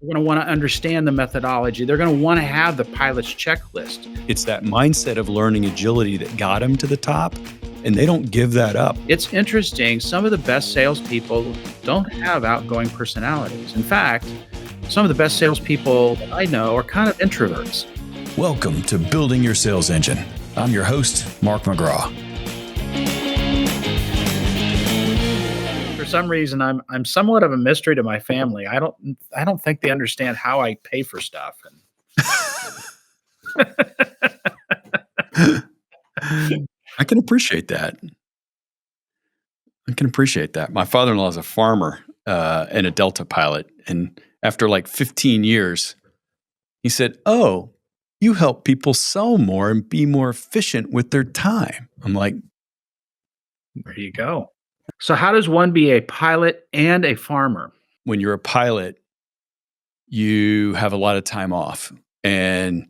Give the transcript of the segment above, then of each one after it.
They're going to want to understand the methodology. They're going to want to have the pilot's checklist. It's that mindset of learning agility that got them to the top, and they don't give that up. It's interesting. Some of the best salespeople don't have outgoing personalities. In fact, some of the best salespeople that I know are kind of introverts. Welcome to Building Your Sales Engine. I'm your host, Mark McGraw. For some reason, I'm somewhat of a mystery to my family. I don't think they understand how I pay for stuff. I can appreciate that. My father-in-law is a farmer and a Delta pilot. And after like 15 years, he said, "Oh, you help people sell more and be more efficient with their time." I'm like, there you go. So how does one be a pilot and a farmer? when you're a pilot, you have a lot of time off. And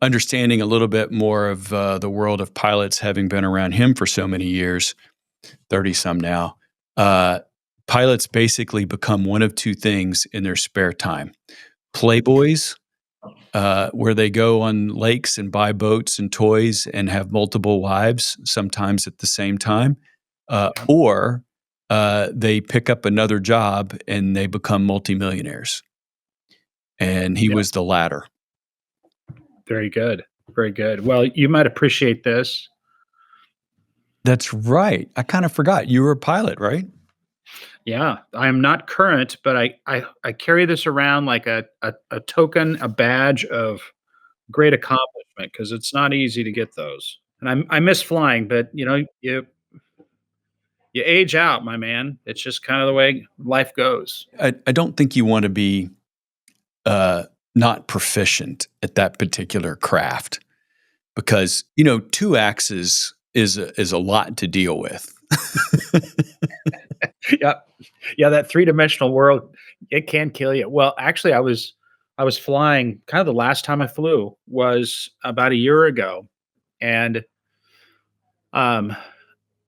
understanding a little bit more of the world of pilots, having been around him for so many years, 30 some now, pilots basically become one of two things in their spare time. Playboys, where they go on lakes and buy boats and toys and have multiple wives, sometimes at the same time, or they pick up another job and they become multimillionaires. And he was the latter. Very good. Very good. Well, you might appreciate this. That's right. I kind of forgot. You were a pilot, right? Yeah, I am not current, but I carry this around like a token, a badge of great accomplishment because it's not easy to get those. And I miss flying, but you age out, my man. It's just kind of the way life goes. I don't think you want to be not proficient at that particular craft because, two axes is a lot to deal with. Yeah. Yeah, that three-dimensional world, it can kill you. Well, actually, I was flying kind of the last time I flew was about a year ago, and, um,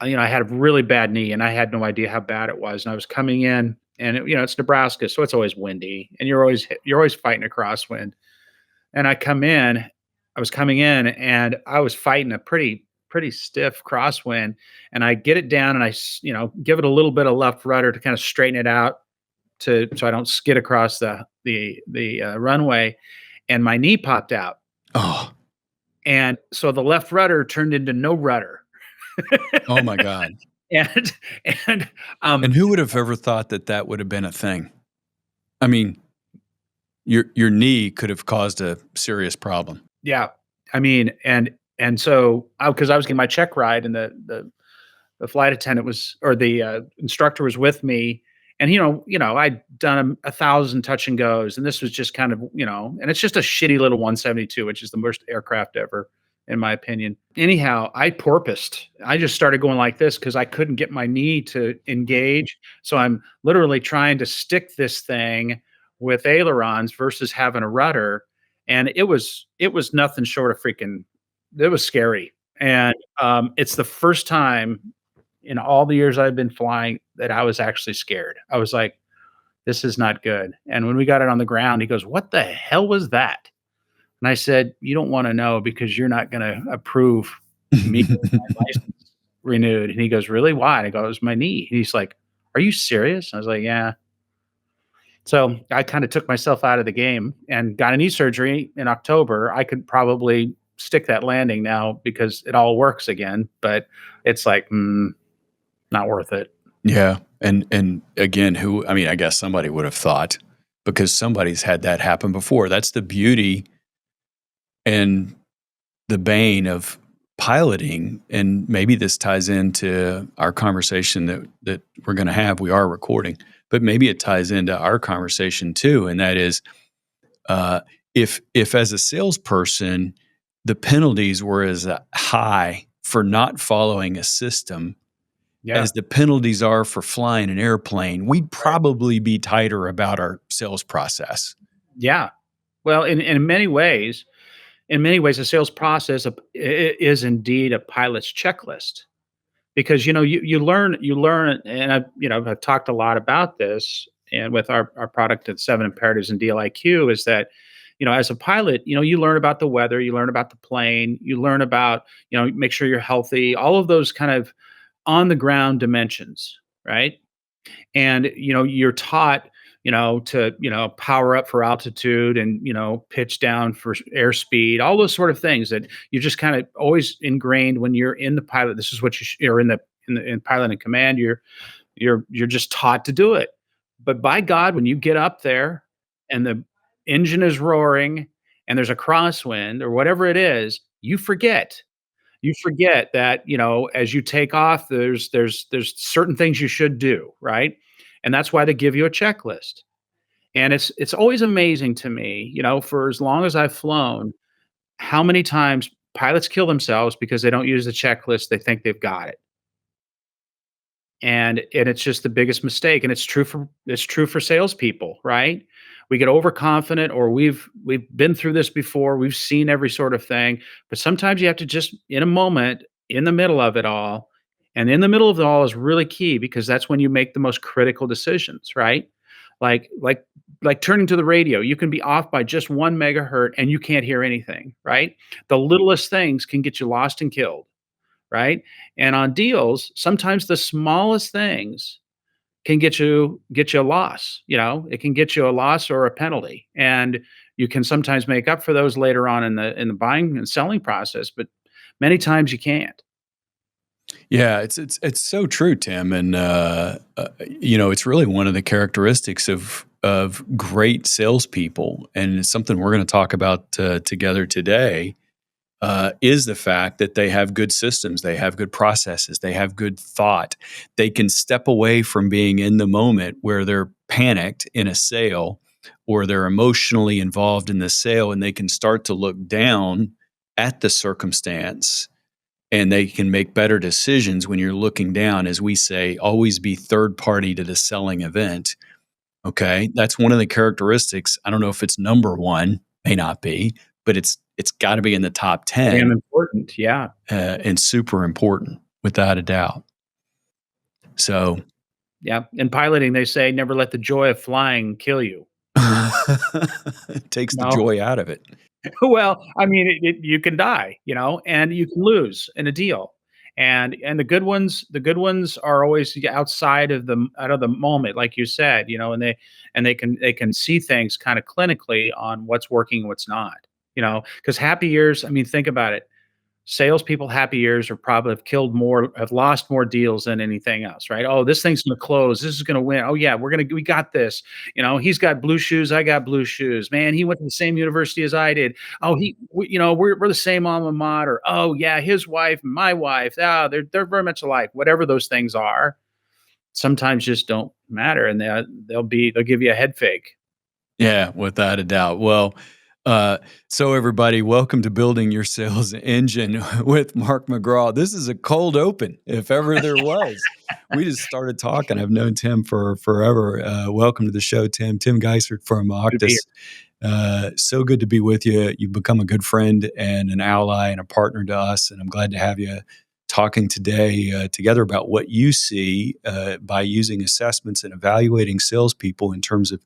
I had a really bad knee, and I had no idea how bad it was, and I was coming in, and it's Nebraska, so it's always windy, and you're always fighting a crosswind, and I was coming in, and I was fighting a pretty stiff crosswind, and I get it down, and give it a little bit of left rudder to kind of straighten it out so I don't skid across the runway, and my knee popped out. Oh, And so the left rudder turned into no rudder. oh my God. And and And who would have ever thought that would have been a thing? I mean, your knee could have caused a serious problem. yeah, I mean, and so because I was getting my check ride, and the flight attendant was, or the instructor was with me, and I'd done 1,000 touch and goes, and this was just kind of, and it's just a shitty little 172, which is the worst aircraft ever, in my opinion. Anyhow, I porpoised. I just started going like this because I couldn't get my knee to engage. So I'm literally trying to stick this thing with ailerons versus having a rudder, and it was nothing short of freaking. It was scary, and it's the first time in all the years I've been flying that I was actually scared. I was like, this is not good. And when we got it on the ground, he goes, "What the hell was that?" And I said, "You don't want to know because you're not going to approve me getting my license renewed." And he goes, "Really? Why?" And I go, "It was my knee." And he's like, "Are you serious?" I was like, "Yeah." So I kind of took myself out of the game and got a knee surgery in October. I could probably stick that landing now because it all works again, but it's like, not worth it. Yeah. And again, I guess somebody would have thought, because somebody's had that happen before. That's the beauty and the bane of piloting. And maybe this ties into our conversation that we're going to have. We are recording, but maybe it ties into our conversation too. And that is, if as a salesperson, the penalties were as high for not following a system as the penalties are for flying an airplane, we'd probably be tighter about our sales process. Yeah. Well, in many ways, the sales process is indeed a pilot's checklist, because you learn, and I've talked a lot about this and with our product at Seven Imperatives and Deal IQ is that, as a pilot, you learn about the weather, you learn about the plane, you learn about, make sure you're healthy, all of those kind of on the ground dimensions, right? And you're taught to power up for altitude and pitch down for airspeed, all those sort of things that you just kind of always ingrained when you're in the pilot. This is what you're in pilot and command. You're just taught to do it. But by God, when you get up there and the engine is roaring and there's a crosswind or whatever it is, you forget that as you take off, there's certain things you should do, right? And that's why they give you a checklist. And it's always amazing to me, for as long as I've flown, how many times pilots kill themselves because they don't use the checklist. They think they've got it. And it's just the biggest mistake, and it's true for salespeople, right? We get overconfident, or we've been through this before. We've seen every sort of thing, but sometimes you have to just in a moment, in the middle of it all, and in the middle of it all is really key because that's when you make the most critical decisions, right? Like turning to the radio, you can be off by just 1 megahertz and you can't hear anything, right? The littlest things can get you lost and killed, right? And on deals, sometimes the smallest things can get you a loss. It can get you a loss or a penalty, and you can sometimes make up for those later on in the buying and selling process, but many times you can't. Yeah, it's so true, Tim, and it's really one of the characteristics of great salespeople, and it's something we're going to talk about together today. Is the fact that they have good systems, they have good processes, they have good thought. They can step away from being in the moment where they're panicked in a sale or they're emotionally involved in the sale, and they can start to look down at the circumstance and they can make better decisions when you're looking down. As we say, always be third party to the selling event. Okay. That's one of the characteristics. I don't know if it's number one, may not be, but it's got to be in the top Damn 10 important. Yeah. and super important without a doubt. So Yeah. In piloting, they say never let the joy of flying kill you. it takes the No. joy out of it. Well, I mean, you can die, and you can lose in a deal. And the good ones are always out of the moment, like you said, and they can see things kind of clinically on what's working and what's not, because happy years. I mean, think about it. Salespeople happy years are probably have lost more deals than anything else, right? Oh, this thing's going to close. This is going to win. Oh yeah, we got this. He's got blue shoes. I got blue shoes. Man, he went to the same university as I did. Oh, we're the same alma mater. Oh yeah, his wife and my wife. Ah, they're very much alike. Whatever those things are, sometimes just don't matter, and they'll give you a head fake. Yeah, without a doubt. Well, so everybody, welcome to Building Your Sales Engine with Mark McGraw. This is a cold open, if ever there was. We just started talking. I've known Tim for forever. Welcome to the show, Tim. Tim Geisert from Good to be here. Octus. So good to be with you. You've become a good friend and an ally and a partner to us, and I'm glad to have you talking today together about what you see by using assessments and evaluating salespeople in terms of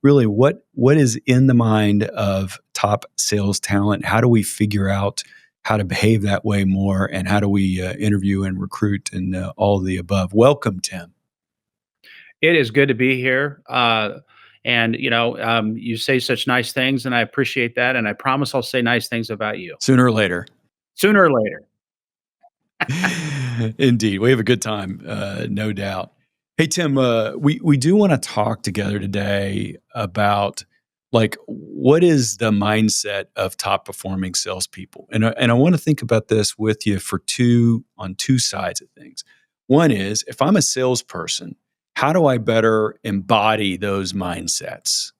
really what is in the mind of top sales talent. How do we figure out how to behave that way more, and how do we interview and recruit and all of the above? Welcome, Tim. It is good to be here. And you say such nice things, and I appreciate that. And I promise I'll say nice things about you Sooner or later. sooner or later. Indeed. We have a good time, no doubt. Hey, Tim, we do want to talk together today about like what is the mindset of top performing salespeople, and I want to think about this with you on two sides of things. One is if I'm a salesperson, how do I better embody those mindsets?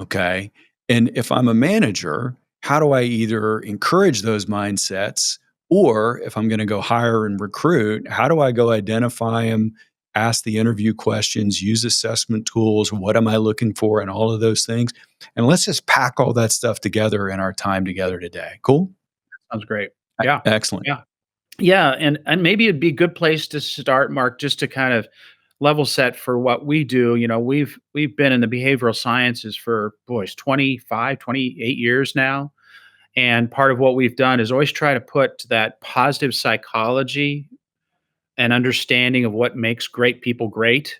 Okay, and if I'm a manager, how do I either encourage those mindsets, or if I'm going to go hire and recruit, how do I go identify them, ask the interview questions, use assessment tools, what am I looking for, and all of those things? And let's just pack all that stuff together in our time together today. Cool? Sounds great. Yeah. Excellent. Yeah. Yeah. And maybe it'd be a good place to start, Mark, just to kind of level set for what we do, we've been in the behavioral sciences for, boys, 25, 28 years now. And part of what we've done is always try to put that positive psychology and understanding of what makes great people great.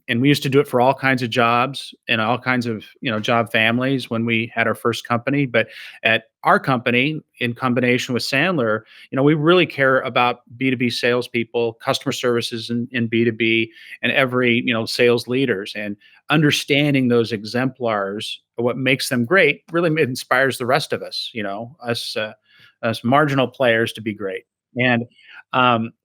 And we used to do it for all kinds of jobs and all kinds of, job families when we had our first company. But at our company, in combination with Sandler, we really care about B2B salespeople, customer services in B2B, and every, sales leaders, and understanding those exemplars, what makes them great, really inspires the rest of us, us marginal players to be great. And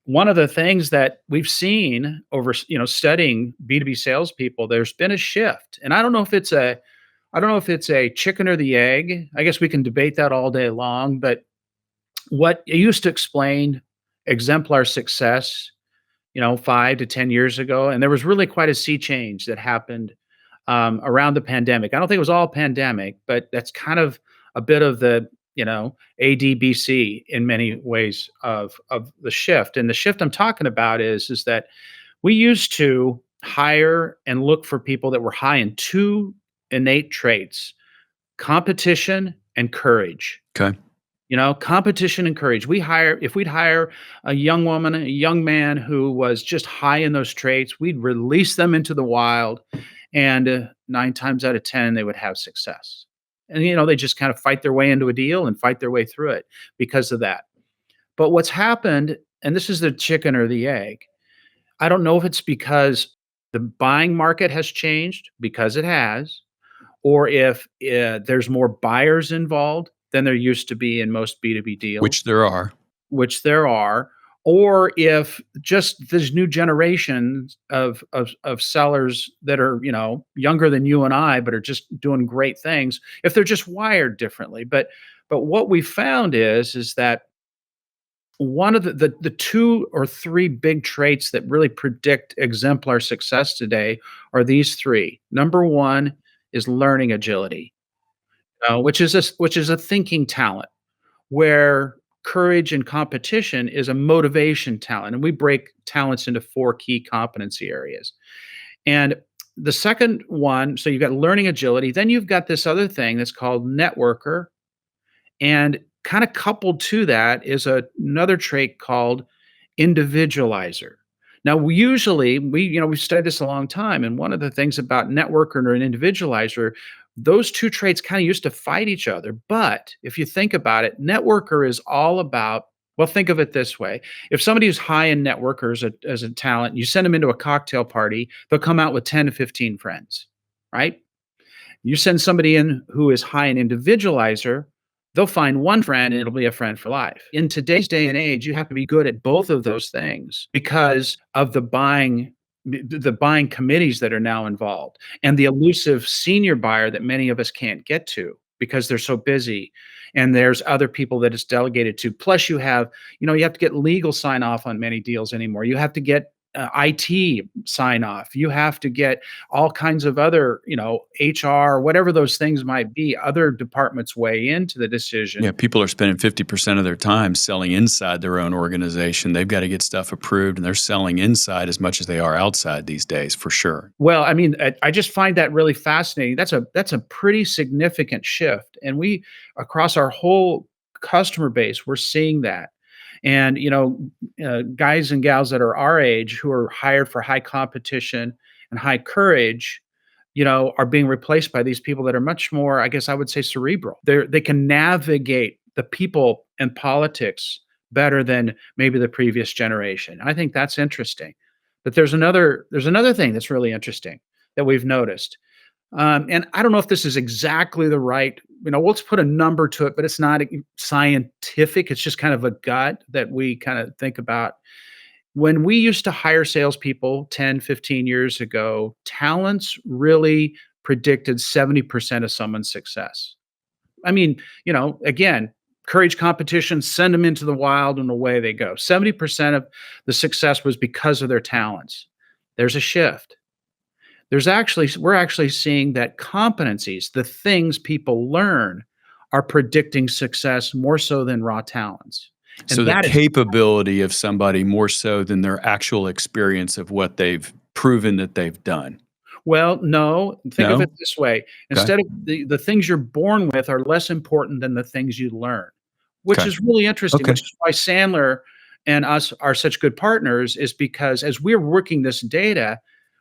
one of the things that we've seen over, studying B2B salespeople, there's been a shift, and I don't know if it's a chicken or the egg. I guess we can debate that all day long. But what it used to explain exemplar success, 5 to 10 years ago, and there was really quite a sea change that happened around the pandemic. I don't think it was all pandemic, but that's kind of a bit of the, ADBC in many ways of the shift. And the shift I'm talking about is that we used to hire and look for people that were high in two innate traits: competition and courage. Okay. Competition and courage. If we'd hire a young woman, a young man who was just high in those traits, we'd release them into the wild, and 9 times out of 10, they would have success. And, they just kind of fight their way into a deal and fight their way through it because of that. But what's happened, and this is the chicken or the egg, I don't know if it's because the buying market has changed, because it has, or if there's more buyers involved than there used to be in most B2B Which deals, there are. which there are, or if just this new generation of sellers that are, younger than you and I, but are just doing great things, if they're just wired differently. But what we found is that one of the two or three big traits that really predict exemplar success today are these three. Number one is learning agility, which is a thinking talent, where courage and competition is a motivation talent. And we break talents into four key competency areas. And the second one, so you've got learning agility, then you've got this other thing that's called networker, and kind of coupled to that is another trait called individualizer. Now, we've studied this a long time, and one of the things about networker or an individualizer, those two traits kind of used to fight each other. But if you think about it, networker is all about, well, think of it this way: if somebody who's high in networker as a talent, you send them into a cocktail party, they'll come out with 10 to 15 friends, right? You send somebody in who is high in individualizer, they'll find one friend and it'll be a friend for life. In today's day and age, you have to be good at both of those things because of the buying committees that are now involved, and the elusive senior buyer that many of us can't get to because they're so busy, and there's other people that it's delegated to. Plus you have to get legal sign off on many deals anymore. You have to get IT sign off. You have to get all kinds of other, HR, whatever those things might be, other departments weigh into the Yeah, decision. people are spending 50% of their time selling inside their own organization. They've got to get stuff approved, and they're selling inside as much as they are outside these days, for sure. Well, I mean, I just find that really fascinating. That's a pretty significant shift, and we, across our whole customer base, we're seeing that. And guys and gals that are our age who are hired for high competition and high courage, are being replaced by these people that are much more, I guess I would say, cerebral. They can navigate the people and politics better than maybe the previous generation. I think that's interesting. But there's another thing that's really interesting that we've noticed. And I don't know if this is exactly the right, let's put a number to it, but it's not scientific. It's just kind of a gut that we kind of think about. When we used to hire salespeople 10, 15 years ago, talents really predicted 70% of someone's success. I mean, again, courage, competition, send them into the wild and away they go. 70% of the success was because of their talents. There's a shift. We're actually seeing that competencies, the things people learn, are predicting success more so than raw talents. So And the that is capability of somebody more so than their actual experience of what they've proven that they've done. well, no, think of it No? this way. Okay. Instead of the things you're born with are less important than the things you learn, which Okay. is really interesting, Okay. which is why Sandler and us are such good partners is because as we're working this data,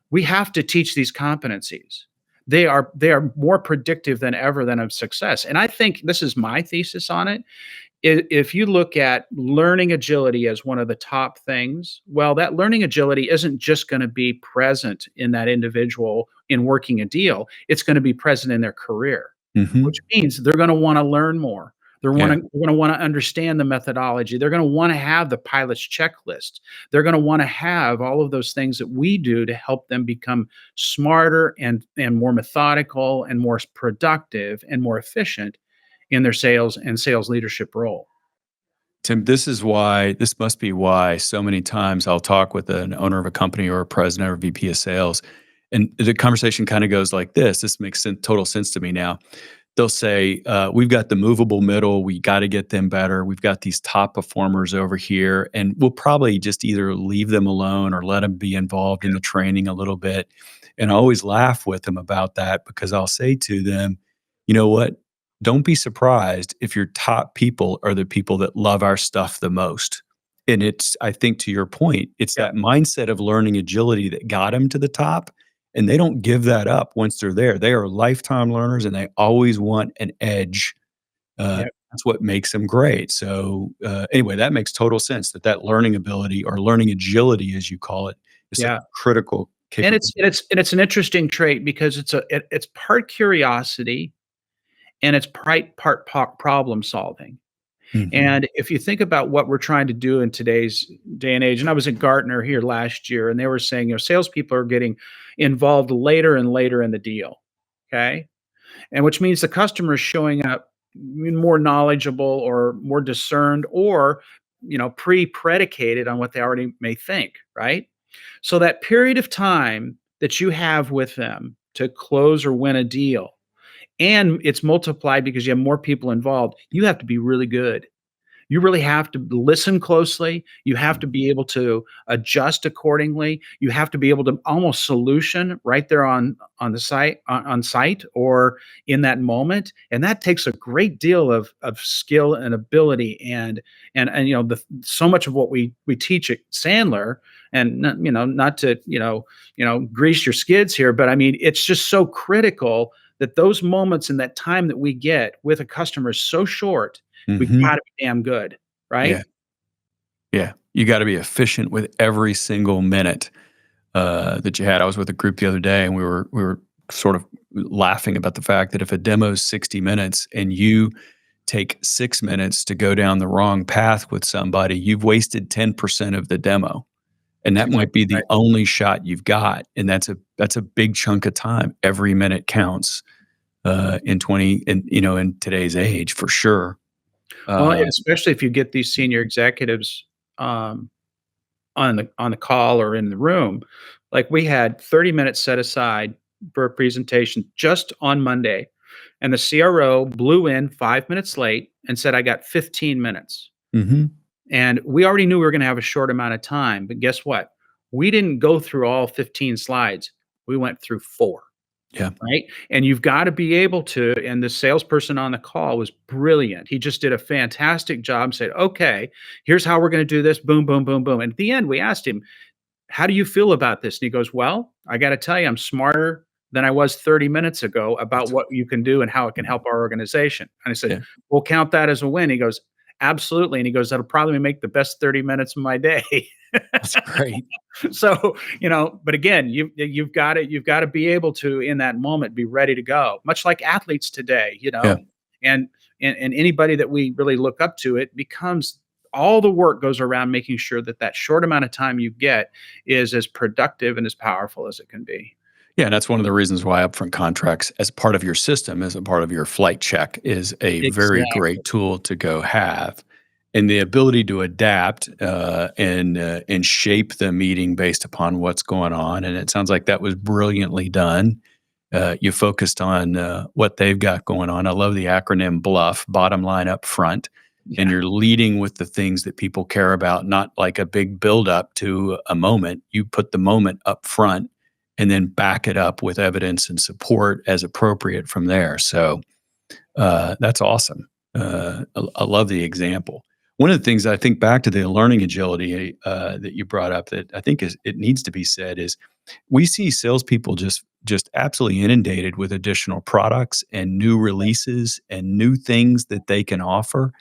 we have to teach these competencies. They are more predictive than ever than of success. And I think this is my thesis on it. If you look at learning agility as one of the top things, well, that learning agility isn't just going to be present in that individual in working a deal. It's going to be present in their career, which Mhm. means they're going to want to learn more. Yeah. They're going to want to understand the methodology. They're going to want to have the pilot's checklist. They're going to want to have all of those things that we do to help them become smarter and more methodical and more productive and more efficient in their sales and sales leadership role. Tim, this must be why so many times I'll talk with an owner of a company or a president or VP of sales, and the conversation kind of goes like this. This makes total sense to me now. They'll say, we've got the movable middle. We got to get them better. We've got these top performers over here, and we'll probably just either leave them alone or let them be involved in the training a little bit. And I always laugh with them about that because I'll say to them, you know what? Don't be surprised if your top people are the people that love our stuff the most. And it's, I think to your point, it's Yeah, that mindset of learning agility that got them to the top, and they don't give that up once they're there. They are lifetime learners and they always want an edge. yeah, That's what makes them great. So, anyway, that makes total sense that that learning ability or learning agility, as you call it, is such yeah. a critical And capability. it's an interesting trait because it's part curiosity and it's part problem solving. Mhm. And if you think about what we're trying to do in today's day and age, and I was at Gartner here last year, and they were saying, salespeople are getting involved later and later in the deal. Okay. And which means the customer is showing up more knowledgeable or more discerned or, pre-predicated on what they already may think, right? So that period of time that you have with them to close or win a deal, and it's multiplied because you have more people involved, you have to be really good. You really have to listen closely. You have to be able to adjust accordingly. You have to be able to almost solution right there on the site on site or in that moment, and that takes a great deal of skill and ability and so much of what we teach at Sandler and not to grease your skids here, but I mean it's just so critical that those moments and that time that we get with a customer is so short. We Mhm. gotta be damn good, Yeah. right? Yeah. You got to be efficient with every single minute that you had. I was with a group the other day, and we were sort of laughing about the fact that if a demo is 60 minutes and you take 6 minutes to go down the wrong path with somebody, you've wasted 10% of the demo, and That's that might exactly be the right. only shot you've got, and that's a big chunk of time. Every minute counts in 20 in today's age for sure. Well, Uh, and especially if you get these senior executives, um, on the call or in the room, like we had 30 minutes set aside for a presentation just on Monday, and the CRO blew in 5 minutes late and said, "I got 15 minutes." mhm. And we already knew we were gonna have a short amount of time, but guess what? We didn't go through all 15 slides. We went through 4. Yeah. Right? And you've got to be able to, and the salesperson on the call was brilliant. He just did a fantastic job, said, "Okay, here's how we're going to do this. Boom, boom, boom, boom." And at the end, we asked him, "How do you feel about this?" And he goes, "Well, I got to tell you, I'm smarter than I was 30 minutes ago about That's what you can do and how it can help our organization." And I said, yeah. "We'll count that as a win." He goes, "Absolutely." And he goes, "That'll probably make the best 30 minutes of my day." That's great. So, but again, you've got to be able to in that moment be ready to go, much like athletes today, Yeah. and and anybody that we really look up to, it becomes all the work goes around making sure that that short amount of time you get is as productive and as powerful as it can be. Yeah, and that's one of the reasons why upfront contracts, as part of your system, as a part of your flight check, is a very Exactly. great tool to go have, and the ability to adapt and shape the meeting based upon what's going on. And it sounds like that was brilliantly done. You focused on what they've got going on. I love the acronym BLUF, bottom line up front. and Yeah. you're leading with the things that people care about, not like a big build up to a moment. You put the moment up front and then back it up with evidence and support as appropriate from there. So that's awesome. I love the example. One of the things I think back to the learning agility that you brought up that I think is it needs to be said is we see salespeople just absolutely inundated with additional products and new releases and new things that they can offer.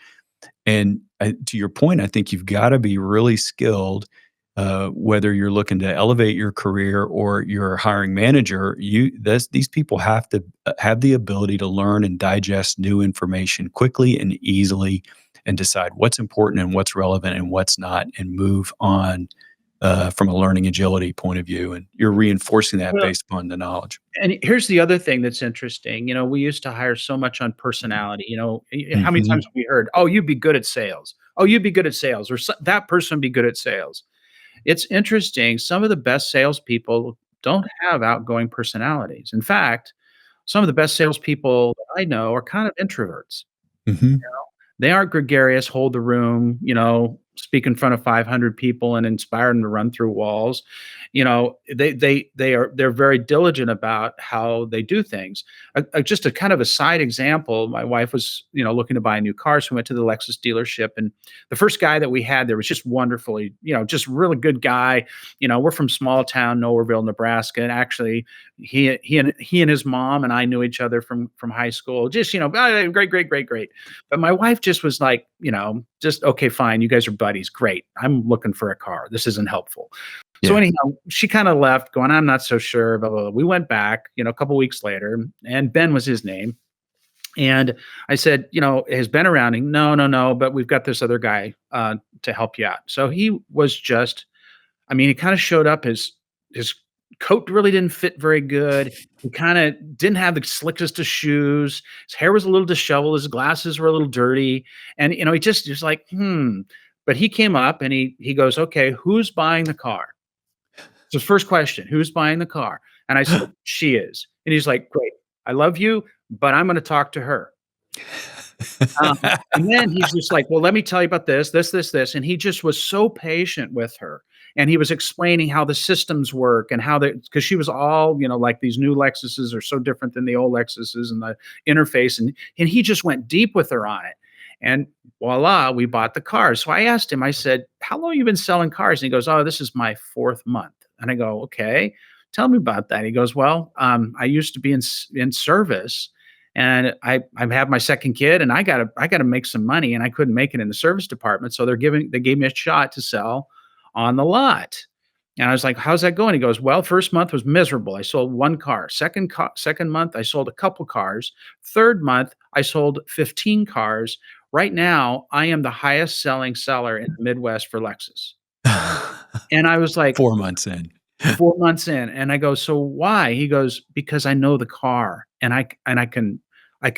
And to your point, I think you've got to be really skilled, whether you're looking to elevate your career or you're a hiring manager. These people have to have the ability to learn and digest new information quickly and easily, and decide what's important and what's relevant and what's not, and move on from a learning agility point of view. And you're reinforcing that Well, based upon the knowledge. and here's the other thing that's interesting. We used to hire so much on personality. How many times Hmm. have we heard, "Oh, you'd be good at sales. Oh, you'd be good at sales," or "That person would be good at sales." It's interesting. Some of the best salespeople don't have outgoing personalities. In fact, some of the best salespeople that I know are kind of introverts. Hmm. They aren't gregarious, hold the room, speak in front of 500 people and inspire them to run through walls. They're very diligent about how they do things. Just a kind of a side example, my wife was, looking to buy a new car, so we went to the Lexus dealership, and the first guy that we had there was just wonderfully, just really good guy. We're from small town Nowhereville, Nebraska, and actually he and his mom and I knew each other from high school. Just, great, great, great, great. But my wife just was like, just, "Okay, fine. You guys are buddies. Great. I'm looking for a car. This isn't helpful." So Yeah. anyhow, she kind of left going, "I'm not so sure, blah, blah, blah." We went back, a couple weeks later, and Ben was his name. And I said, "Has Ben around?" "No, no, no, but we've got this other guy to help you out." So he was just, he kind of showed up. His coat really didn't fit very good. He kind of didn't have the slickest of shoes. His hair was a little disheveled. His glasses were a little dirty, and he just like, hmm. But he came up and he goes, "Okay, who's buying the car?" So his first question, "Who's buying the car?" And I said, "She is." And he's like, "Great, I love you, but I'm going to talk to her." Um, and then he's just like, "Well, let me tell you about this, this, this, this." And he just was so patient with her. And he was explaining how the systems work and how because she was all, like these new Lexuses are so different than the old Lexuses and the interface. And he just went deep with her on it. And voila, we bought the car. So I asked him, I said, "How long have you been selling cars?" And he goes, "Oh, this is my fourth month." And I go, "Okay, tell me about that." He goes, "Well, I used to be in service, and I have my second kid, and I gotta make some money, and I couldn't make it in the service department, so they gave me a shot to sell on the lot." And I was like, "How's that going?" He goes, "Well, first month was miserable. I sold one car. Second month, I sold a couple cars. Third month, I sold 15 cars. Right now, I am the highest selling seller in the Midwest for Lexus." And I was like, 4 months in. 4 months in, and I go, "So why?" He goes, "Because I know the car, and I can I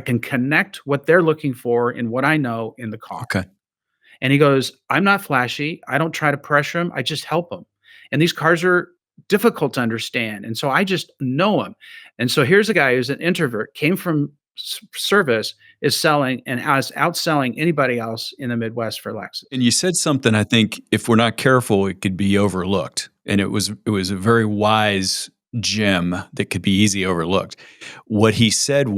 can connect what they're looking for in what I know in the car." Okay. And he goes, "I'm not flashy. I don't try to pressure them. I just help them. And these cars are difficult to understand, and so I just know them." And so here's a guy who's an introvert, came from service, is selling and is outselling anybody else in the Midwest for Lexus. And you said something I think if we're not careful, it could be overlooked. And it was a very wise gem that could be easy overlooked. What he said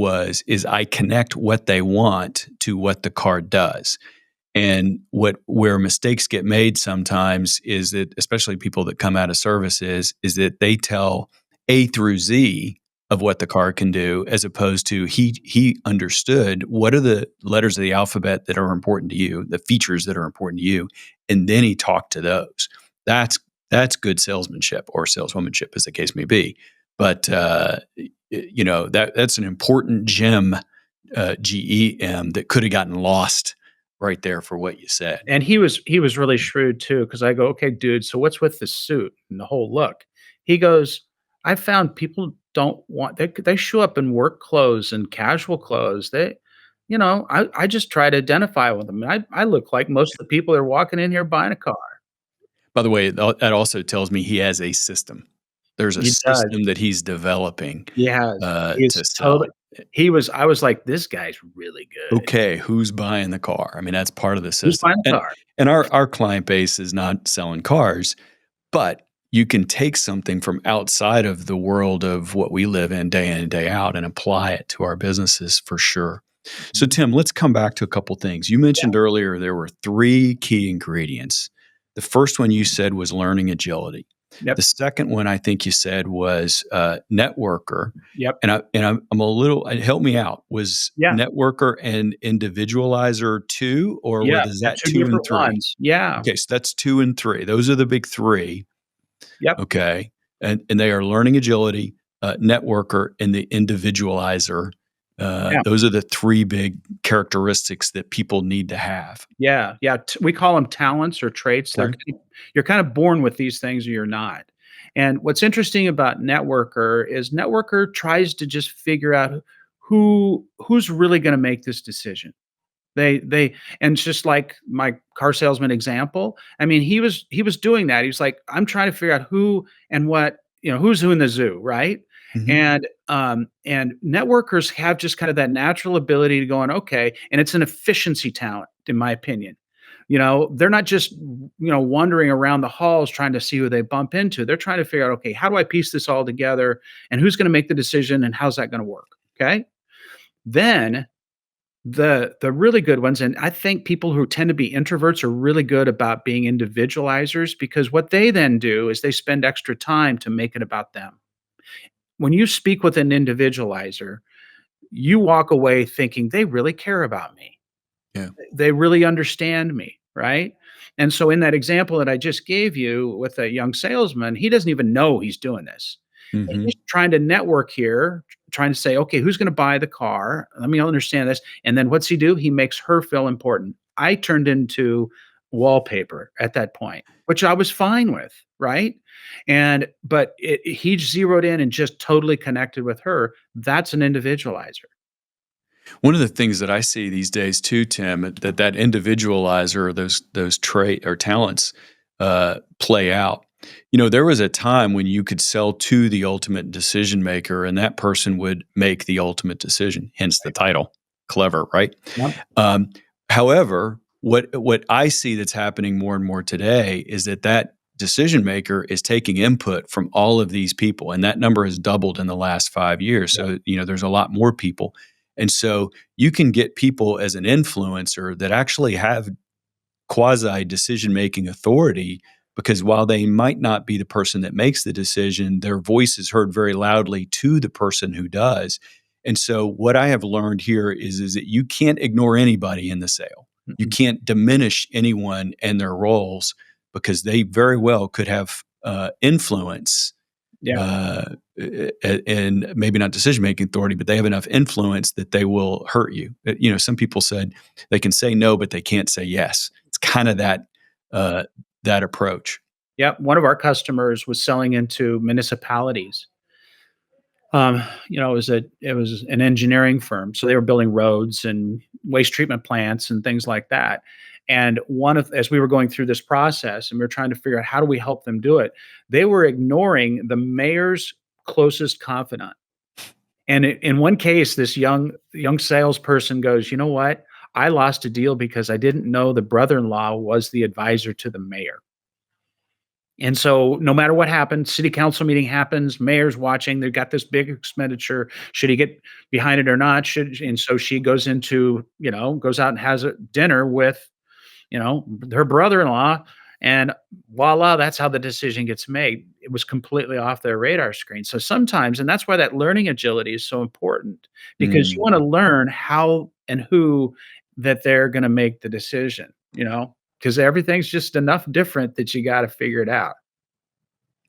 is I connect what they want to what the car does. And where mistakes get made sometimes is that, especially people that come out of services, is that they tell A through Z of what the car can do, as opposed to he understood what are the letters of the alphabet that are important to you, the features that are important to you, and then he talked to those. That's that's good salesmanship or saleswomanship, as the case may be. But that's an important gem, GEM, that could have gotten lost right there for what you said. And he was really shrewd too, because I go, "Okay, dude, so what's with the suit and the whole look?" He goes, "I found people don't want they show up in work clothes and casual clothes. I just try to identify with them. I look like most of the people that are walking in here buying a car." By the way, that also tells me he has a system. There's a He does. system that he's developing He has. to He's sell. I was like, "This guy's really good. Okay, who's buying the car? I mean, that's part of the Who's system. buying the car?" And our client base is not selling cars, but you can take something from outside of the world of what we live in and day out and apply it to our businesses for sure. So, Mhm. Tim, let's come back to a couple things. You Yeah. mentioned earlier there were three key ingredients. The first one you said was learning agility. The Yep. second one I think you said was networker, Yep. I'm a little help me out. Was Yeah. networker and individualizer two, or Yeah. was They're that 2 two and different three? ones. Yeah. Okay, so that's two and three. Those are the big three. Yep. Okay. And they are learning agility, networker, and the individualizer. Yeah. Those are the three big characteristics that people need to have. Yeah. Yeah. We call them talents or traits. Okay. You're kind of born with these things or you're not. And what's interesting about networker is networker tries to just figure out who's really gonna make this decision. They and it's just like my car salesman example, I mean, he was doing that. He was like, "I'm trying to figure out who and what, who's who in the zoo," right? Hmm. And networkers have just kind of that natural ability to go on, okay, and it's an efficiency talent, in my opinion. They're not just, wandering around the halls trying to see who they bump into. They're trying to figure out, okay, how do I piece this all together and who's gonna make the decision and how's that gonna work? Okay. Then the really good ones, and I think people who tend to be introverts are really good about being individualizers because what they then do is they spend extra time to make it about them. When you speak with an individualizer, you walk away thinking they really care about me. Yeah. They really understand me, right? And so in that example that I just gave you with a young salesman, he doesn't even know he's doing this. Hmm. He's trying to network here, trying to say, "Okay, who's gonna buy the car? Let me understand this." And then what's he do? He makes her feel important. I turned into wallpaper at that point, which I was fine with, right? But he zeroed in and just totally connected with her. That's an individualizer. One of the things that I see these days too, Tim, that individualizer or those trait or talents play out. There was a time when you could sell to the ultimate decision maker, and that person would make the ultimate decision. Hence the title, clever, right? Yep. Um, However, what I see that's happening more and more today is that decision maker is taking input from all of these people, and that number has doubled in the last 5 years. Yep. So there's a lot more people, and so you can get people as an influencer that actually have quasi decision making authority because while they might not be the person that makes the decision, their voice is heard very loudly to the person who does. And so what I have learned here is that you can't ignore anybody in the sale. You Mm-mm. can't diminish anyone and their roles because they very well could have influence Yeah. and maybe not decision making authority, but they have enough influence that they will hurt you. Some people said they can say no, but they can't say yes. It's kind of uh, that approach. Yep. One of our customers was selling into municipalities. It was an engineering firm, so they were building roads and waste treatment plants and things like that. And as we were going through this process and we were trying to figure out how do we help them do it, they were ignoring the mayor's closest confidant. And in one case, this young salesperson goes, "You know what? I lost a deal because I didn't know the brother-in-law was the advisor to the mayor." And so no matter what happens, city council meeting happens, mayor's watching, they've got this big expenditure. Should he get behind it or not? And so she goes out and has a dinner with, her brother-in-law, and voila, that's how the decision gets made. It was completely off their radar screen. So sometimes, and that's why that learning agility is so important because you Mm. want to learn how and who that they're going to make the decision, because everything's just enough different that you got to figure it out.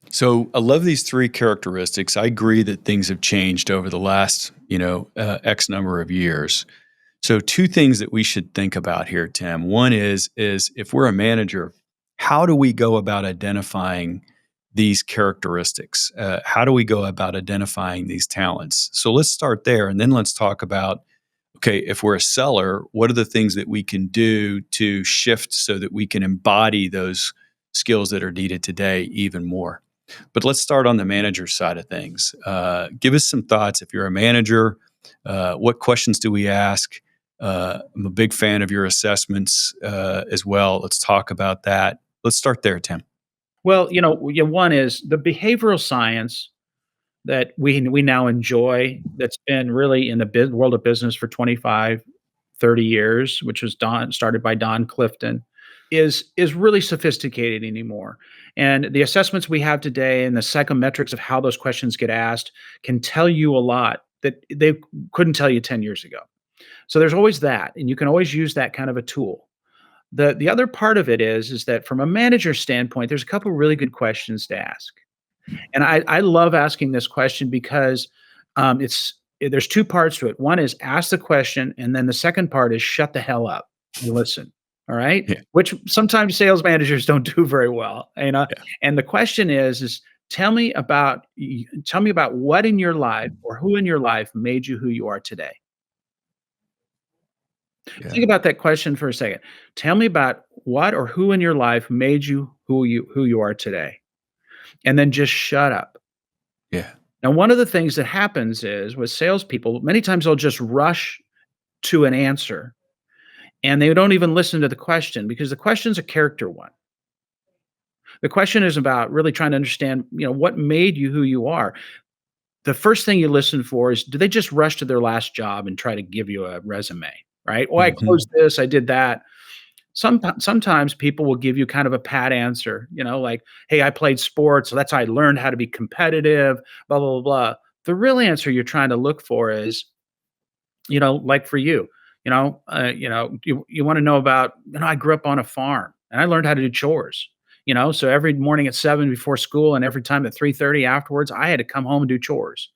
So I love these three characteristics. I agree that things have changed over the last, X number of years. So two things that we should think about here, Tim. One is if we're a manager, how do we go about identifying these characteristics? How do we go about identifying these talents? So let's start there, and then let's talk about okay, if we're a seller, what are the things that we can do to shift so that we can embody those skills that are needed today even more? But let's start on the manager side of things. Give us some thoughts if you're a manager. What questions do we ask? I'm a big fan of your assessments as well. Let's talk about that. Let's start there, Tim. Well, one is the behavioral science that we now enjoy that's been really in the world of business for 25, 30 years, which was started by Don Clifton, is really sophisticated anymore. And the assessments we have today and the psychometrics of how those questions get asked can tell you a lot that they couldn't tell you 10 years ago. So there's always that, and you can always use that kind of a tool. The other part of it is that from a manager standpoint, there's a couple of really good questions to ask. And I love asking this question because there's two parts to it. One is ask the question, and then the second part is shut the hell up and listen. All right, Yeah, which sometimes sales managers don't do very well. yeah, And the question is tell me about what in your life or who in your life made you who you are today. yeah, Think about that question for a second. Tell me about what or who in your life made you who you are today, and then just shut up. yeah. Now, one of the things that happens is with salespeople, many times they'll just rush to an answer and they don't even listen to the question because the question's a character one. The question is about really trying to understand, what made you who you are. The first thing you listen for is, do they just rush to their last job and try to give you a resume, right? Oh, I Hmm. closed this, I did that. Sometimes people will give you kind of a pat answer, like, "Hey, I played sports, so that's how I learned how to be competitive, blah, blah, blah, blah." The real answer you're trying to look for is, like for you, you wanna know about, I grew up on a farm, and I learned how to do chores, so every morning at 7 before school and every time at 3:30 afterwards, I had to come home and do chores.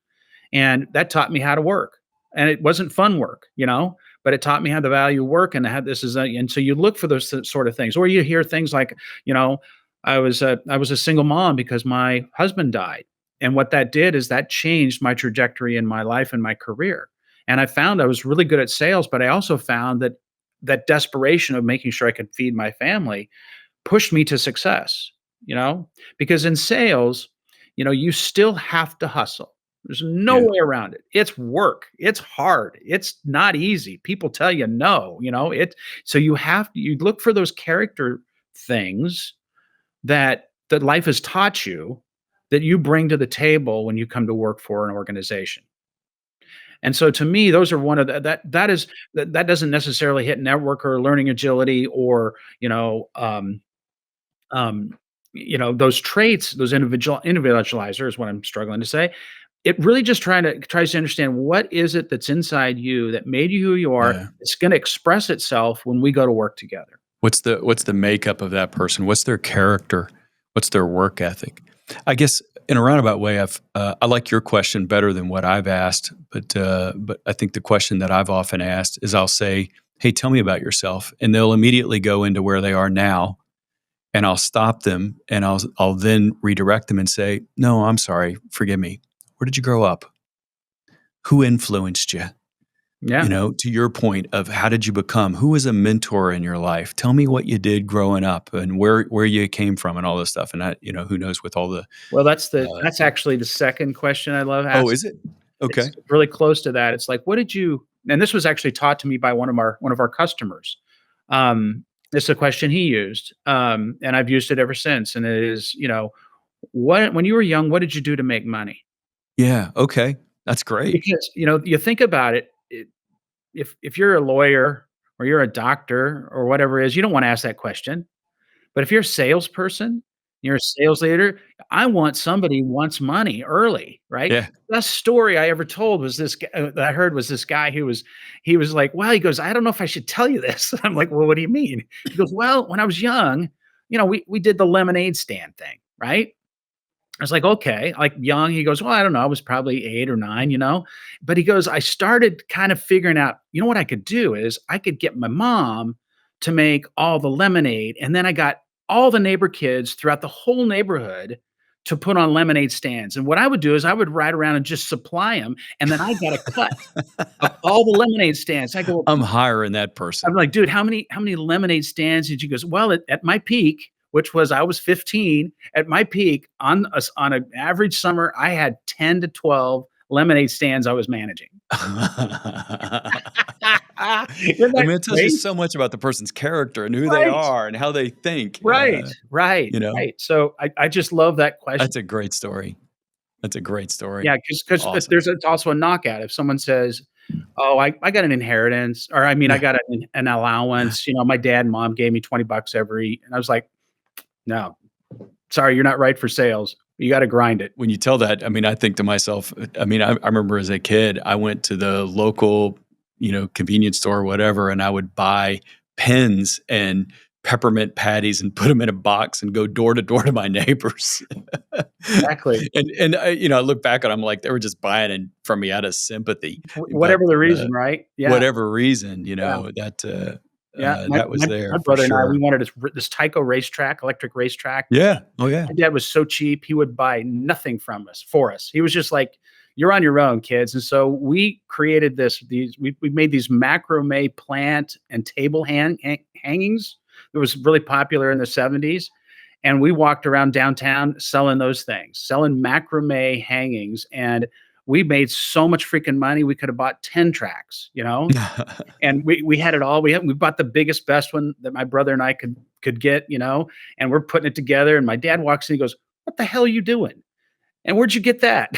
And that taught me how to work. And it wasn't fun work, but it taught me how to value work and how this is and so you look for those sort of things. Or you hear things like, you know, I was a single mom because my husband died. And what that did is that changed my trajectory in my life and my career. And I found I was really good at sales, but I also found that desperation of making sure I could feed my family pushed me to success, you know? Because in sales, you still have to hustle. There's no Yeah, way around it. It's work. It's hard. It's not easy. People tell you no, so you look for those character things that life has taught you that you bring to the table when you come to work for an organization. And so to me, those are one of that doesn't necessarily hit network or learning agility or, um, those traits, those individualizer is what I'm struggling to say. It really just tries to understand what is it that's inside you that made you who you are. yeah. It's going to express itself when we go to work together. What's the makeup of that person? What's their character? What's their work ethic? I guess in a roundabout way, I like your question better than what I've asked, but I think the question that I've often asked is I'll say, "Hey, tell me about yourself," and they'll immediately go into where they are now, and I'll stop them and I'll then redirect them and say, "No, I'm sorry, forgive me. Where did you grow up? Who influenced you? Yeah. To your point of how did you become? Who was a mentor in your life? Tell me what you did growing up and where you came from and all this stuff." And that, who knows with all the Well, that's the uh, that's actually the second question I love oh, asking. is it? It's Okay. really close to that. It's like, what did you and this was actually taught to me by one of our customers. It's a question he used, and I've used it ever since. And it is, what when you were young, what did you do to make money? Yeah. Okay. That's great. Because, you think about it, if you're a lawyer or you're a doctor or whatever it is, you don't wanna ask that question. But if you're a salesperson, you're a sales leader, I want somebody who wants money early, right? Yeah. Best story I ever told was that I heard was this guy who he was like, "Well," he goes, "I don't know if I should tell you this." I'm like, "Well, what do you mean?" He goes, "Well, when I was young, we did the lemonade stand thing, right?" I was like, "Okay." Like, young, he goes, "Well, I don't know, I was probably 8 or 9, But he goes, "I started kind of figuring out, what I could do is I could get my mom to make all the lemonade, and then I got all the neighbor kids throughout the whole neighborhood to put on lemonade stands, and what I would do is I would ride around and just supply them, and then I got a cut of all the lemonade stands." I go, I'm hiring that I'm person. like, "Dude, how many lemonade stands did you?" Goes, "Well, at my peak, which was I was 15, at my peak on an average summer, I had 10 to 12 lemonade stands I was managing. Isn't I that mean, it tells you great? so much about the person's character and who they Right, are and how they think, right, right, you know? right. So I just love that question. That's a great story. That's a great story. Yeah, because Awesome. there's it's also a knockout. If someone says, "Oh, I got an inheritance," or I mean, "I Yeah. got an allowance," my dad and mom gave me 20 bucks every, and I was like, "No, sorry, you're not right for sales. You gotta grind it." When you tell that, I mean, I think to myself, I mean, I remember as a kid, I went to the local, convenience store or whatever, and I would buy pens and peppermint patties and put them in a box and go door to door to my neighbors. Exactly. And I look back and I'm like, they were just buying it from me out of sympathy, but Whatever the reason, right? Yeah, whatever reason, yeah. that Yeah, my that was my there my for brother and I, we sure. wanted this Tyco racetrack, electric racetrack. Yeah. Oh yeah. My dad was so cheap, he would buy nothing from us for us. He was just like, "You're on your own, kids." And so we created we made these macrame plant and table hangings. It was really popular in the '70s, and we walked around downtown selling those things, selling macrame hangings, and we made so much freaking money, we could have bought 10 tracks, and we had it all. We bought the biggest, best one that my brother and I could get, and we're putting it together. And my dad walks in, he goes, "What the hell are you doing? And where'd you get that?"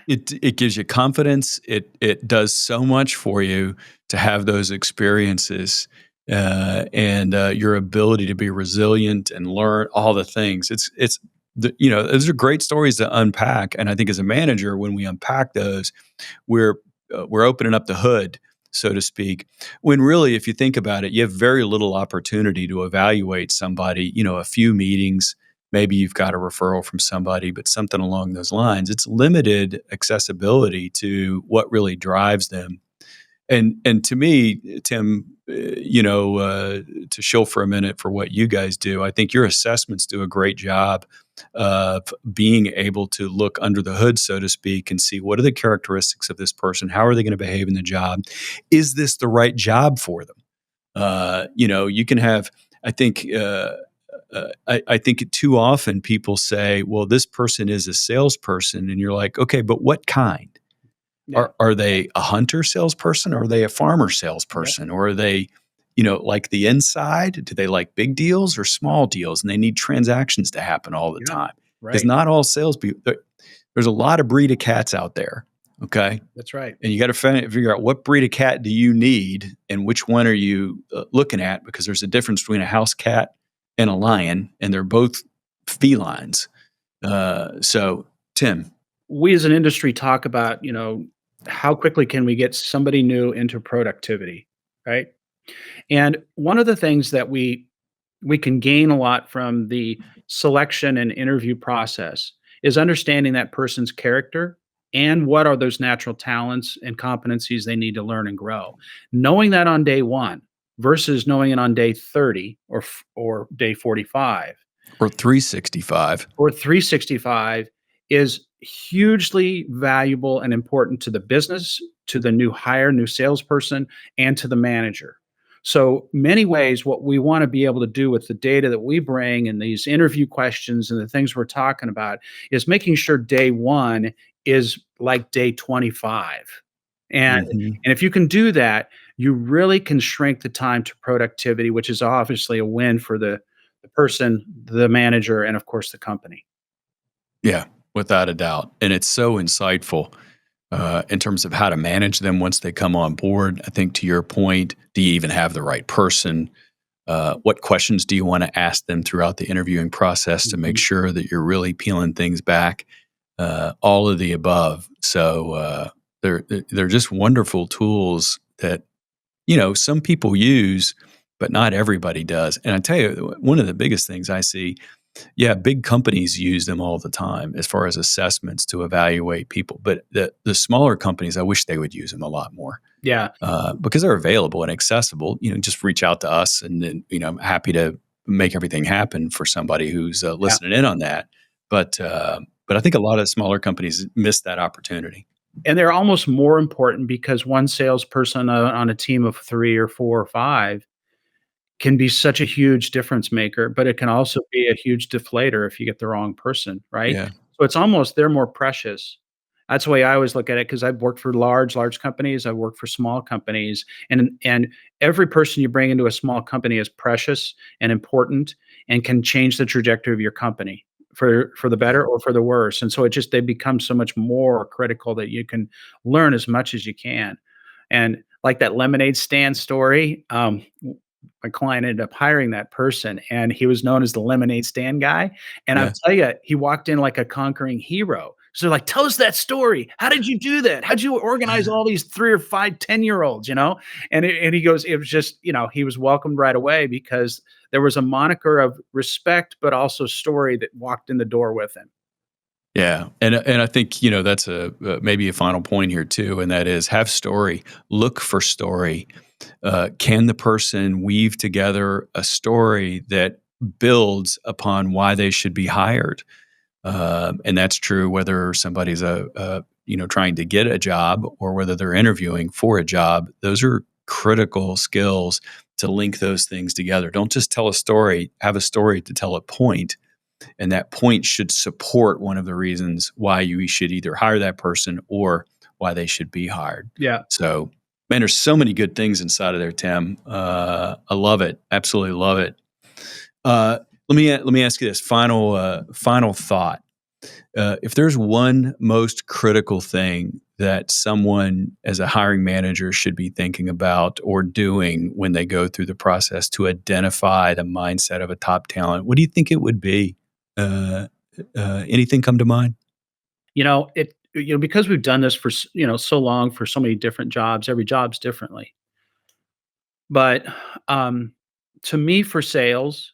It gives you confidence. It does so much for you to have those experiences, and your ability to be resilient and learn all the things. Those are great stories to unpack. And I think as a manager, when we unpack those, we're we're opening up the hood, so to speak. When really, if you think about it, you have very little opportunity to evaluate somebody. A few meetings, maybe you've got a referral from somebody, but something along those lines. It's limited accessibility to what really drives them. And to me, Tim, to shill for a minute for what you guys do, I think your assessments do a great job of being able to look under the hood, so to speak, and see what are the characteristics of this person? How are they going to behave in the job? Is this the right job for them? You can have, I think, I think too often people say, well, this person is a salesperson. And you're like, okay, but what kind? Yeah. Are they a hunter salesperson or are they a farmer Yep. salesperson? Or are they, like the inside? Do they like big deals or small deals? And they need transactions to happen all the Yeah. time. Because Right. not all salespeople, there's a lot of breed of cats out there. Okay. That's right. And you got to figure out what breed of cat do you need and which one are you looking at, because there's a difference between a house cat and a lion, and they're both felines. So, Tim, We as an industry talk about, how quickly can we get somebody new into productivity, right? And one of the things that we can gain a lot from the selection and interview process is understanding that person's character and what are those natural talents and competencies they need to learn and grow. Knowing that on day 1 versus knowing it on day 30 or day 45 or 365. or 365 is hugely valuable and important to the business, to the new hire, new salesperson, and to the manager. So, many ways, what we want to be able to do with the data that we bring and these interview questions and the things we're talking about is making sure day 1 is like day 25. And Mhm. and if you can do that, you really can shrink the time to productivity, which is obviously a win for the person, the manager, and of course the company. Yeah, without a doubt. And it's so insightful in terms of how to manage them once they come on board. I think to your point, do you even have the right person? What questions do you want to ask them throughout the interviewing process to make Mhm. sure that you're really peeling things back? All of the above. So they're just wonderful tools that some people use, but not everybody does. And I tell you, one of the biggest things I see, yeah, big companies use them all the time as far as assessments to evaluate people. But the smaller companies, I wish they would use them a lot more Yeah, because they're available and accessible. Just reach out to us, and then I'm happy to make everything happen for somebody who's yeah, listening in on that. But I think a lot of smaller companies miss that opportunity. and they're almost more important because one salesperson on a team of 3 or 4 or 5 can be such a huge difference maker, but it can also be a huge deflator if you get the wrong person, right? Yeah. So it's almost they're more precious, That's the way I always look at it because I've worked for large companies. I've worked for small companies, and every person you bring into a small company is precious and important and can change the trajectory of your company for the Yeah. better or for the worse. And so they become so much more critical that you can learn as much as you can. And like that lemonade stand story, my client ended up hiring that person, and he was known as the lemonade stand guy. And I'll Yeah. tell you, he walked in like a conquering hero. So they're like, "Tell us that story. How did you do that? How'd you organize all these 3 or 5, 10-year-olds?" And he goes, "It was just," he was welcomed right away because there was a moniker of respect, but also story that walked in the door with him. Yeah, and I think that's a maybe a final point here too, and that is have story. Look for story. Can the person weave together a story that builds upon why they should be hired? And that's true whether somebody's trying to get a job or whether they're interviewing for a job. Those are critical skills to link those things together. Don't just tell a story. Have a story to tell a point, and that point should support one of the reasons why you should either hire that person or why they should be hired. Yeah. So, man, there's so many good things inside of there, Tim. I love it. Absolutely love it. Let me ask you this final thought. If there's one most critical thing that someone as a hiring manager should be thinking about or doing when they go through the process to identify the mindset of a top talent, what do you think it would be? Uh, Anything come to mind? Because we've done this for so long for so many different jobs. Every job's differently. But to me, for sales,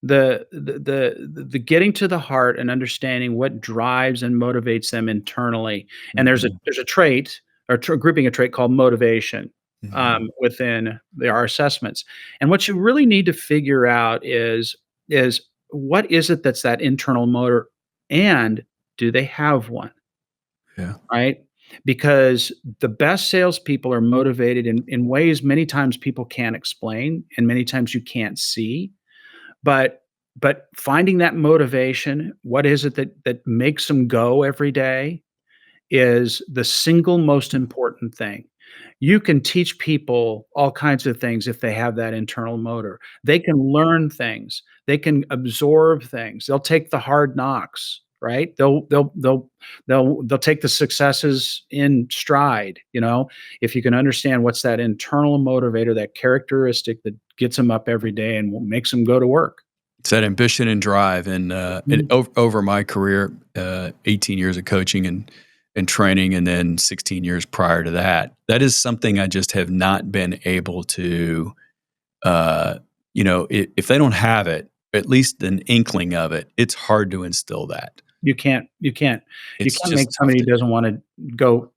the getting to the heart and understanding what drives and motivates them internally. And there's a Mhm. there's a trait or grouping a trait called motivation Mhm. within our assessments. And what you really need to figure out is what is it that's that internal motor, and do they have one? Yeah. Right? Because the best salespeople are motivated in ways many times people can't explain and many times you can't see. But finding that motivation, what is it that makes them go every day, is the single most important thing. You can teach people all kinds of things if they have that internal motor. They can learn things. They can absorb things. They'll take the hard knocks, right? They'll take the successes in stride, if you can understand what's that internal motivator, that characteristic that gets them up every day and makes them go to work. It's that ambition and drive, and Mhm. over my career, 18 years of coaching and training, and then 16 years prior to that. That is something I just have not been able to, if they don't have it, at least an inkling of it, it's hard to instill that. You It's can't make just tough somebody who to do. doesn't wanna go,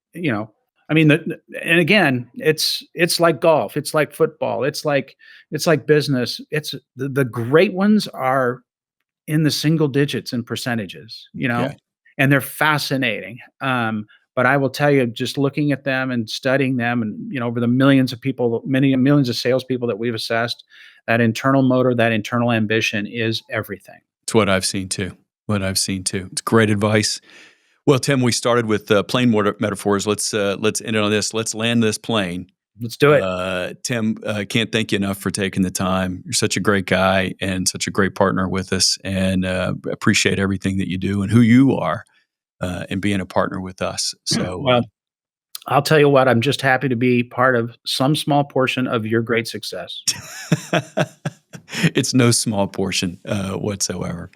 I mean, and again, it's like golf, it's like football, it's like business. The great ones are in the single digits in percentages, Yeah. and they're fascinating. But I will tell you, just looking at them and studying them and, over the millions of people, many millions of salespeople that we've assessed, that internal motor, that internal ambition is everything. It's what I've seen too. What I've seen too. It's great advice. Well, Tim, we started with plane metaphors. Let's end it on this. Let's land this plane. Let's do it. Tim, can't thank you enough for taking the time. You're such a great guy and such a great partner with us, and appreciate everything that you do and who you are, and being a partner with us. So, Well, I'll tell you what, I'm just happy to be part of some small portion of your great success. it's no small portion whatsoever.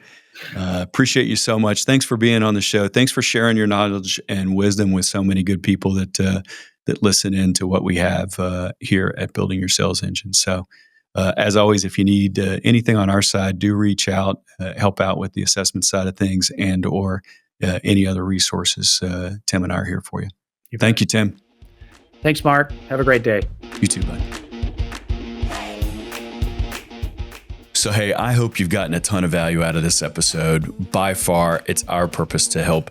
Appreciate you so much. Thanks for being on the show. Thanks for sharing your knowledge and wisdom with so many good people that listen in to what we have here at Building Your Sales Engine. So, as always, if you need anything on our side, do reach out, help out with the assessment side of things, and or any other resources. Tim and I are here for you. You bet. Thank you, Tim. Thanks, Mark. Have a great day. You too, bud. So, hey, I hope you've gotten a ton of value out of this episode. By far, it's our purpose to help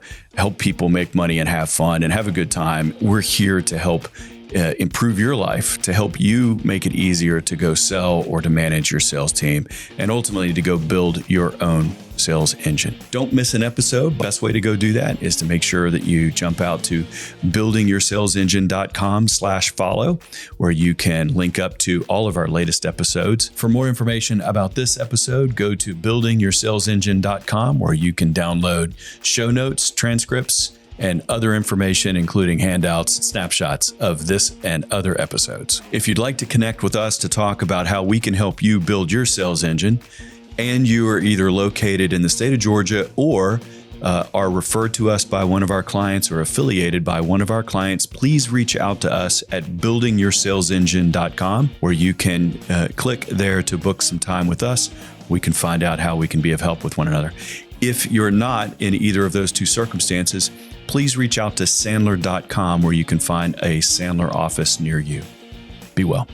people make money and have fun and have a good time. We're here to help improve your life, to help you make it easier to go sell or to manage your sales team, and ultimately to go build your own sales engine. Don't miss an episode. Best way to go do that is to make sure that you jump out to buildingyoursalesengine.com/follow, where you can link up to all of our latest episodes. For more information about this episode, go to buildingyoursalesengine.com, where you can download show notes, transcripts, and other information, including handouts and snapshots of this and other episodes. If you'd like to connect with us to talk about how we can help you build your sales engine, and you are either located in the state of Georgia or are referred to us by one of our clients or affiliated by one of our clients, please reach out to us at buildingyoursalesengine.com, where you can click there to book some time with us. We can find out how we can be of help with one another. If you're not in either of those two circumstances, please reach out to Sandler.com, where you can find a Sandler office near you. Be well.